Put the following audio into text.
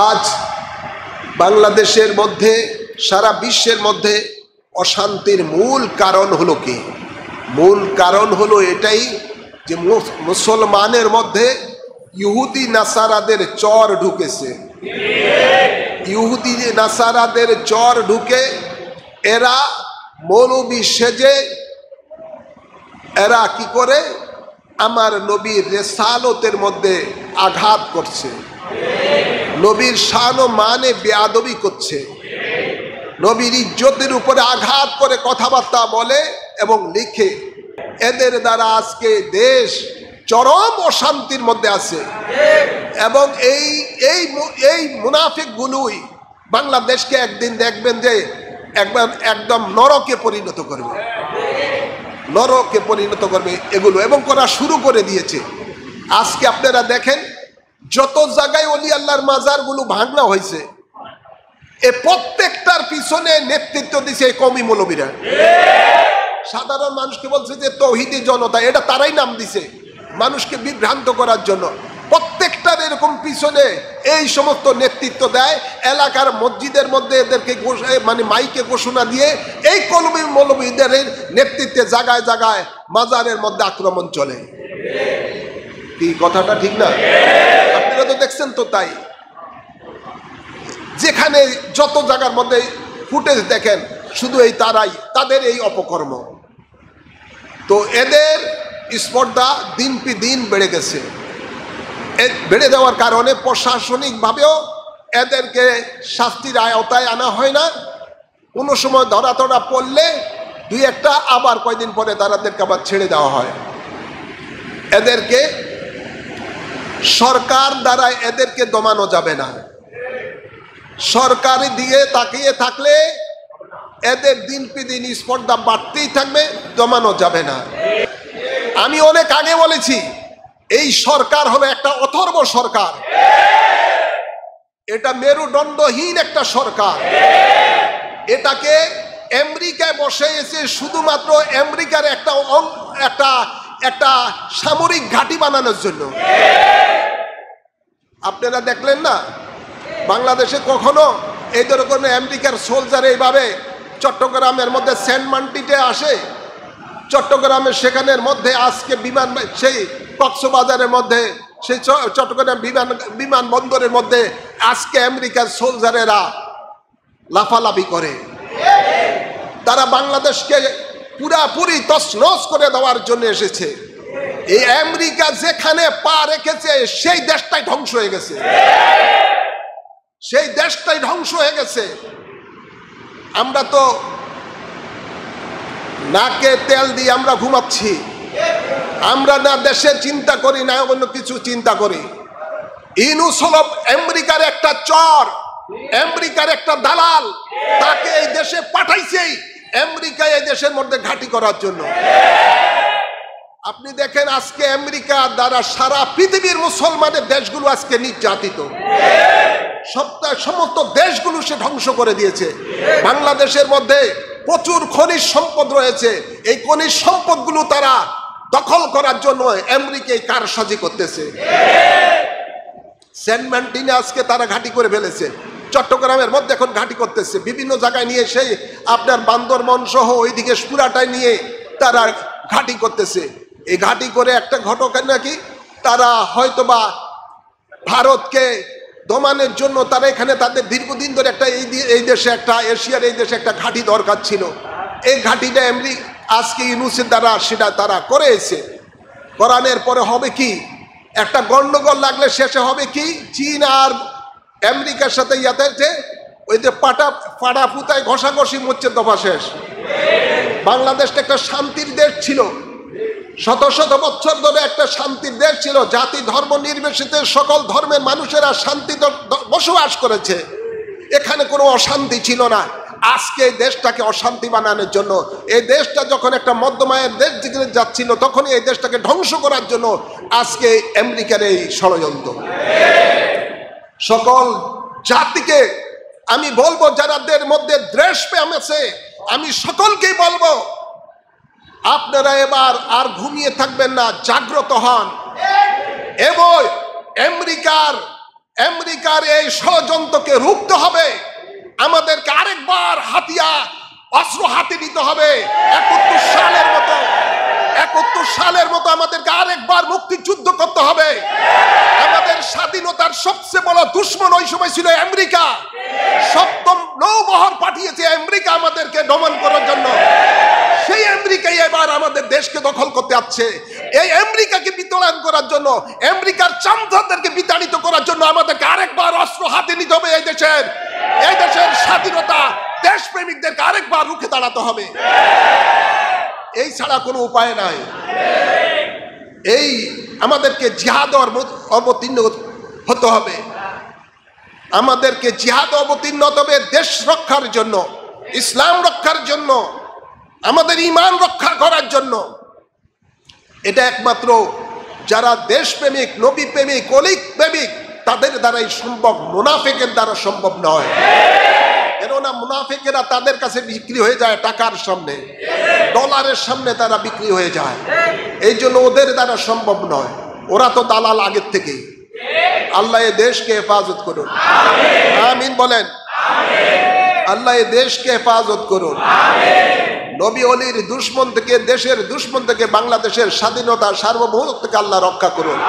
আজ বাংলাদেশের মধ্যে সারা বিশ্বের মধ্যে অশান্তির মূল কারণ হলো কি? মূল কারণ হলো এটাই যে মুসলমানের মধ্যে ইহুদি নাসারাদের চর ঢুকেছে। ইহুদি নাসারাদের চর ঢুকে এরা মৌলবী সেজে এরা কি করে আমার নবীর রেসালতের মধ্যে আঘাত করছে, নবীর শান ও মানে বেয়াদবি করছে, নবীর ইজ্জতের উপরে আঘাত করে কথাবার্তা বলে এবং লিখে। এদের দ্বারা আজকে দেশ চরম অশান্তির মধ্যে আছে এবং এই মুনাফিকগুলোই বাংলাদেশকে একদিন দেখবেন যে একদম নরকে পরিণত করবে, নরকে পরিণত করবে এগুলো, এবং করা শুরু করে দিয়েছে। আজকে আপনারা দেখেন যত জায়গায় ওলি আল্লাহর মাজারগুলো ভাঙা হয়েছে, এ প্রত্যেকটার পিছনে নেতৃত্ব দিছে এই কওমি মৌলবীরা। সাধারণ মানুষকে বলছে যে তৌহিদি জনতা, এটা তারাই নাম দিছে মানুষকে বিভ্রান্ত করার জন্য। প্রত্যেকটার এরকম পিছনে এই সমস্ত নেতৃত্ব দেয়। এলাকার মসজিদের মধ্যে এদেরকে মানে মাইকে ঘোষণা দিয়ে এই কওমি মৌলবীদের নেতৃত্বে জায়গায় জায়গায় মাজারের মধ্যে আক্রমণ চলে। কি কথাটা ঠিক না? আপনারা তো দেখছেন তো। তাই যেখানে যত জায়গার মধ্যে ফুটেজ দেখেন শুধু এই তারাই, তাদের এই অপকর্ম। তো এদের স্পর্ধা দিন পি দিন বেড়ে গেছে। বেড়ে যাওয়ার কারণে প্রশাসনিকভাবেও এদেরকে শাস্তির আওতায় আনা হয় না। কোনো সময় ধরা ধরা পড়লে দুই একটা আবার কয়দিন পরে তাদেরকে আবার ছেড়ে দেওয়া হয়। এদেরকে সরকার দ্বারা এদেরকে দমানো যাবে না। সরকারি দিকে তাকিয়ে থাকলে এদের দিন পি দিন স্পর্ধা বাড়তেই থাকবে, দমানো যাবে না। আমি অনেক আগে বলেছি এই সরকার হলো একটা অথর্ব সরকার, এটা মেরুদণ্ডহীন একটা সরকার। এটাকে আমেরিকায় বসে এসে শুধুমাত্র আমেরিকার একটা সামরিক ঘাঁটি বানানোর জন্য। আপনারা দেখলেন না বাংলাদেশে কখনো এই ধরনের আমেরিকার সোলজার এইভাবে চট্টগ্রামের মধ্যে সেন্ট মার্টিনে আসে? চট্টগ্রামের সেখানের মধ্যে আজকে বিমান, সেই কক্সবাজারের মধ্যে, সেই চট্টগ্রাম বিমানবন্দরের মধ্যে আজকে আমেরিকার সোলজারেরা লাফালাফি করে। তারা বাংলাদেশকে পুরাপুরি তছনছ করে দেওয়ার জন্য এসেছে। এই আমেরিকা যেখানে পা রেখেছে সেই দেশটাই ধ্বংস হয়ে গেছে, সেই দেশটাই ধ্বংস হয়ে গেছে। আমরা তো নাকে তেল দিয়ে আমরা ঘুমাচ্ছি। আমরা না দেশের চিন্তা করি না অন্য কিছু চিন্তা করি। ইউনূস হলো আমেরিকার একটা চর, আমেরিকার একটা দালাল। তাকে এই দেশে পাঠাইছেই আমেরিকা এই দেশের মধ্যে ঘাঁটি করার জন্য। আপনি দেখেন আজকে আমেরিকা দ্বারা সারা পৃথিবীর মুসলমানের দেশগুলো আজকে নির্যাতিত। সমস্ত দেশগুলো সে ধ্বংস করে দিয়েছে। বাংলাদেশের মধ্যে প্রচুর খনিজ সম্পদ রয়েছে, এই খনিজ সম্পদগুলো তারা দখল করার জন্য আমেরিকায় কারসাজি করতেছে। সেন্ট মার্টিনে আজকে তারা ঘাঁটি করে ফেলেছে, চট্টগ্রামের মধ্যে এখন ঘাঁটি করতেছে, বিভিন্ন জায়গায় নিয়ে সেই আপনার বান্দরবন সহ ওইদিকে পুরাটাই নিয়ে তারা ঘাঁটি করতেছে। এই ঘাঁটি করে একটা ঘটনা নাকি তারা হয়তোবা ভারতকে দমানোর জন্য তারা এখানে তাদের দীর্ঘদিন ধরে একটা এই দেশে একটা এশিয়ার এই দেশে একটা ঘাঁটি দরকার ছিল। এই ঘাঁটিটা আজকে ইউনূসের দ্বারা সেটা তারা করেছে। করানোর পরে হবে কি, একটা গন্ডগোল লাগলে শেষে হবে কি, চীন আর আমেরিকার সাথে ইয়াতে ওই যে পাটা পুতায় ঘষাঘষি মরছে, দফা শেষ। বাংলাদেশটা একটা শান্তির দেশ ছিল, শত শত বছর ধরে একটা শান্তির দেশ ছিল। জাতি ধর্ম নির্বিশেষে সকল ধর্মের মানুষেরা শান্তি বসবাস করেছে, এখানে কোনো অশান্তি ছিল না। আজকে এই দেশটাকে অশান্তি বানানোর জন্য, এই দেশটা যখন একটা মধ্যমায়ের দেশ দিকে যাচ্ছিল তখনই এই দেশটাকে ধ্বংস করার জন্য আজকে আমেরিকার এই ষড়যন্ত্র। সকল জাতিকে আমি বলবো, যারাদের মধ্যে দ্বেষ প্রেম আছে, আমি সকলকেই বলবো আপনারা এবার আর ঘুমিয়ে থাকবেন না, জাগ্রত হন এবং আমেরিকার এই ষড়যন্ত্রকে রুখতে হবে। আমাদেরকে আরেকবার হাতিয়ার অস্ত্র হাতে নিতে হবে। 71 সালের মতো আমাদেরকে আরেকবার মুক্তিযুদ্ধ করতে হবে। আমাদের স্বাধীনতার সবচেয়ে বড় দুশ্মন ওই সময় ছিল আমেরিকা। সপ্তম নৌবহর পাঠিয়েছে আমেরিকা আমাদেরকে দমন করার জন্য। সেই আমেরিকাই এবার আমাদের দেশকে দখল করতে আসছে। এই আমেরিকাকে বিতাড়ন করার জন্য, আমেরিকার চামচাদেরকে বিতাড়িত করার জন্য আমাদেরকে আরেকবার অস্ত্র হাতে নিতে হবে। এই দেশের স্বাধীনতা, দেশপ্রেমিকদেরকে আরেকবার রুখে দাঁড়াতে হবে। এই ছাড়া কোনো উপায় নাই। এই আমাদেরকে জিহাদ অবতীর্ণ হতে হবে। আমাদেরকে জিহাদ অবতীর্ণ হতে হবে দেশ রক্ষার জন্য, ইসলাম রক্ষার জন্য, আমাদের ঈমান রক্ষা করার জন্য। এটা একমাত্র যারা দেশপ্রেমিক, নবী প্রেমিক, অলিক প্রেমিক তাদের দ্বারাই সম্ভব, মুনাফিকের দ্বারা সম্ভব নয়। কেননা মুনাফিকেরা তাদের কাছে বিক্রি হয়ে যায় টাকার সামনে, ডলারের সামনে তারা বিক্রি হয়ে যায়। এই জন্য ওদের দ্বারা সম্ভব নয়। ওরা তো দালাল আগের থেকেই। আল্লাহ এ দেশকে হেফাজত করুন, আমিন বলেন। আল্লাহ এ দেশকে হেফাজত করুন। নবী অলির দুশ্মন থেকে, দেশের দুশ্মন থেকে, বাংলাদেশের স্বাধীনতা সার্বভৌমত্বকে আল্লাহ রক্ষা করুন।